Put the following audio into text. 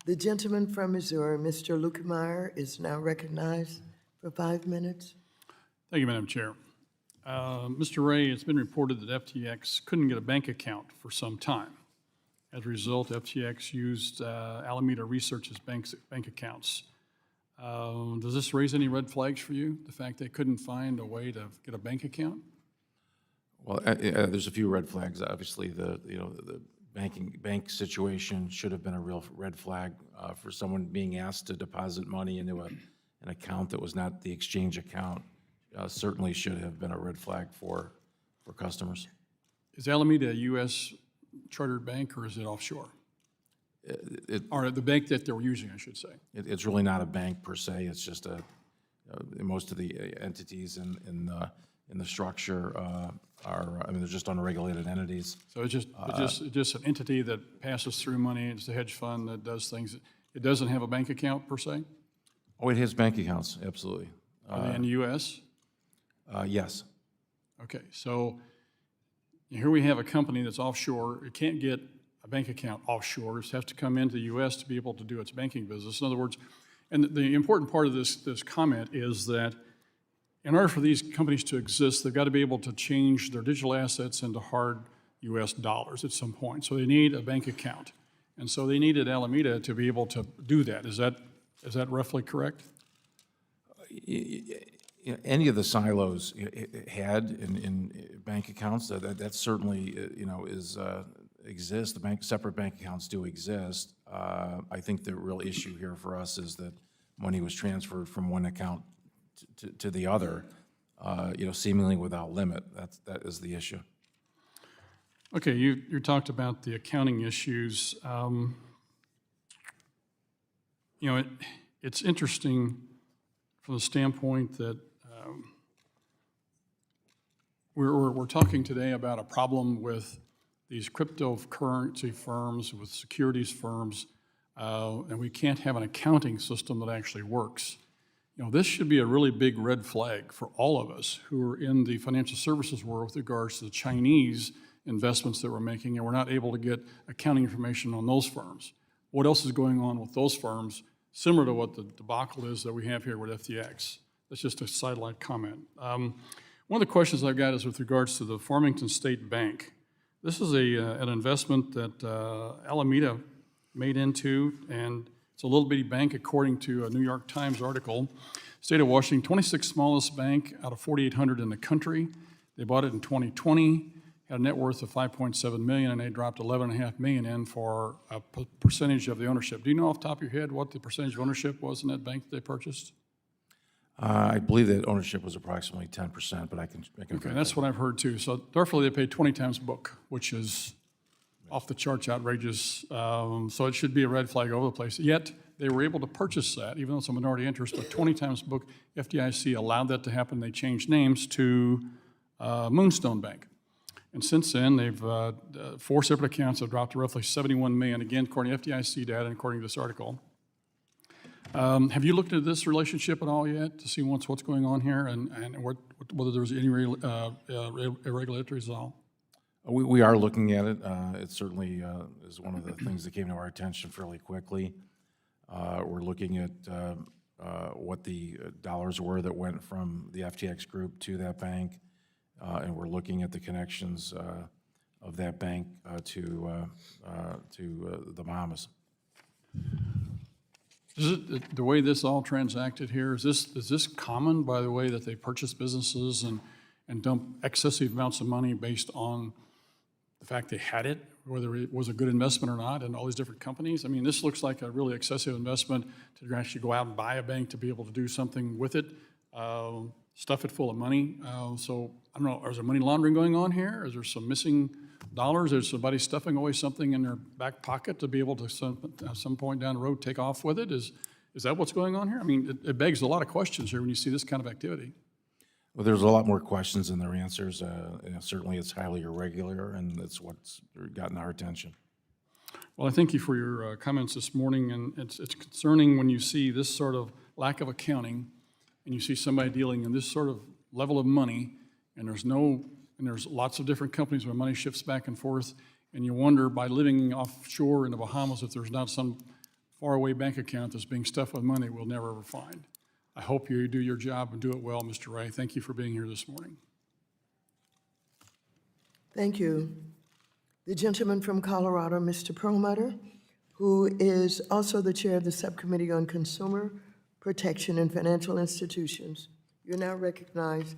The gentleman from Missouri, Mr. Leutkemeyer, is now recognized for 5 minutes. Thank you, Madam Chair. Mr. Ray, it's been reported that FTX couldn't get a bank account for some time. As a result, FTX used Alameda Research's bank accounts. Does this raise any red flags for you, the fact they couldn't find a way to get a bank account? Well, there's a few red flags. Obviously, the bank situation should have been a real red flag for someone being asked to deposit money into an account that was not the exchange account. Certainly should have been a red flag for customers. Is Alameda a U.S. chartered bank, or is it offshore? Or the bank that they were using, I should say. It's really not a bank per se. It's just most of the entities in the structure they're just unregulated entities. So it's just an entity that passes through money. It's a hedge fund that does things. It doesn't have a bank account per se? Oh, it has bank accounts, absolutely. Are they in the U.S.? Yes. Okay, so here we have a company that's offshore. It can't get a bank account offshore. It has to come into the U.S. to be able to do its banking business. In other words, and the important part of this comment is that in order for these companies to exist, they've got to be able to change their digital assets into hard U.S. dollars at some point. So they need a bank account. And so they needed Alameda to be able to do that. Is that roughly correct? Any of the silos had in bank accounts, that certainly exists. Separate bank accounts do exist. I think the real issue here for us is that money was transferred from one account to the other, seemingly without limit. That is the issue. Okay, you talked about the accounting issues. It's interesting from the standpoint that we're talking today about a problem with these cryptocurrency firms, with securities firms, and we can't have an accounting system that actually works. This should be a really big red flag for all of us who are in the financial services world with regards to the Chinese investments that we're making, and we're not able to get accounting information on those firms. What else is going on with those firms, similar to what the debacle is that we have here with FTX? That's just a sidelight comment. One of the questions I've got is with regards to the Farmington State Bank. This is an investment that Alameda made into, and it's a little bitty bank according to a New York Times article. State of Washington, 26th smallest bank out of 4,800 in the country. They bought it in 2020, had a net worth of $5.7 million, and they dropped $11.5 million in for a percentage of the ownership. Do you know off the top of your head what the percentage of ownership was in that bank that they purchased? I believe that ownership was approximately 10%, but I can okay, that's what I've heard too. So therefore they paid 20 times book, which is off the charts outrageous. So it should be a red flag over the place. Yet they were able to purchase that, even though it's a minority interest, but 20 times book. FDIC allowed that to happen. They changed names to Moonstone Bank. And since then, they've 4 separate accounts have dropped to roughly $71 million, again, according to FDIC data and according to this article. Have you looked at this relationship at all yet to see what's going on here and whether there's any irregularities at all? We are looking at it. It certainly is one of the things that came to our attention fairly quickly. We're looking at what the dollars were that went from the FTX group to that bank, and we're looking at the connections of that bank to the Bahamas. The way this all transacted here, is this common, by the way, that they purchase businesses and dump excessive amounts of money based on the fact they had it, whether it was a good investment or not, and all these different companies? I mean, this looks like a really excessive investment to actually go out and buy a bank to be able to do something with it, stuff it full of money. So I don't know, is there money laundering going on here? Is there some missing dollars? Is somebody stuffing away something in their back pocket to be able to at some point down the road take off with it? Is that what's going on here? I mean, it begs a lot of questions here when you see this kind of activity. Well, there's a lot more questions than there are answers. Certainly it's highly irregular, and that's what's gotten our attention. Well, I thank you for your comments this morning, and it's concerning when you see this sort of lack of accounting and you see somebody dealing in this sort of level of money, and there's lots of different companies where money shifts back and forth, and you wonder, by living offshore in the Bahamas, if there's not some faraway bank account that's being stuffed with money we'll never ever find. I hope you do your job and do it well, Mr. Ray. Thank you for being here this morning. Thank you. The gentleman from Colorado, Mr. Perlmutter, who is also the chair of the Subcommittee on Consumer Protection and Financial Institutions. You're now recognized